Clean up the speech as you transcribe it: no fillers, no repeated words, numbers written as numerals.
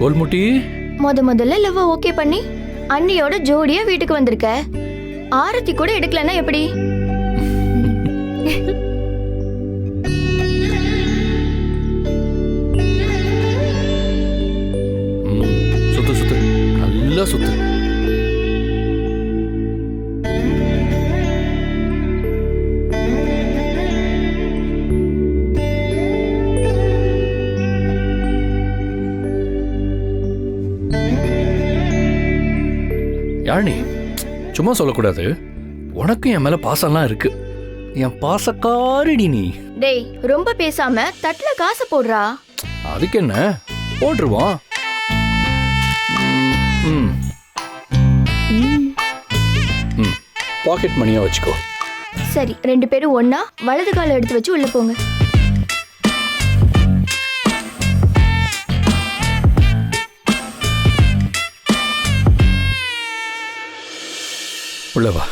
கோல்முட்டி, முதல்ல love okay பண்ணி அண்ணியோட ஜோடியா வீட்டுக்கு வந்திருக்க. ஆரத்தி கூட எடுக்கலன்னா எப்படி? சுத்து சுத்து, நல்லா சுத்து. யாழ்னி, சும்மா சொல்லக்கூடாது. உனக்கு என் மேல பாசம்லாம் இருக்கு. என் பாசக்காரடி நீ. டேய், ரொம்ப பேசாம தட்டுல காசை போடுறா. அதுக்கு என்ன, போட்டுருவோம். பாக்கெட் மணியா வச்சுக்கோ. சரி, 2 பேரும் ஒண்ணா வலது காலை எடுத்து வச்சு உள்ள போங்க. உள்ள வா.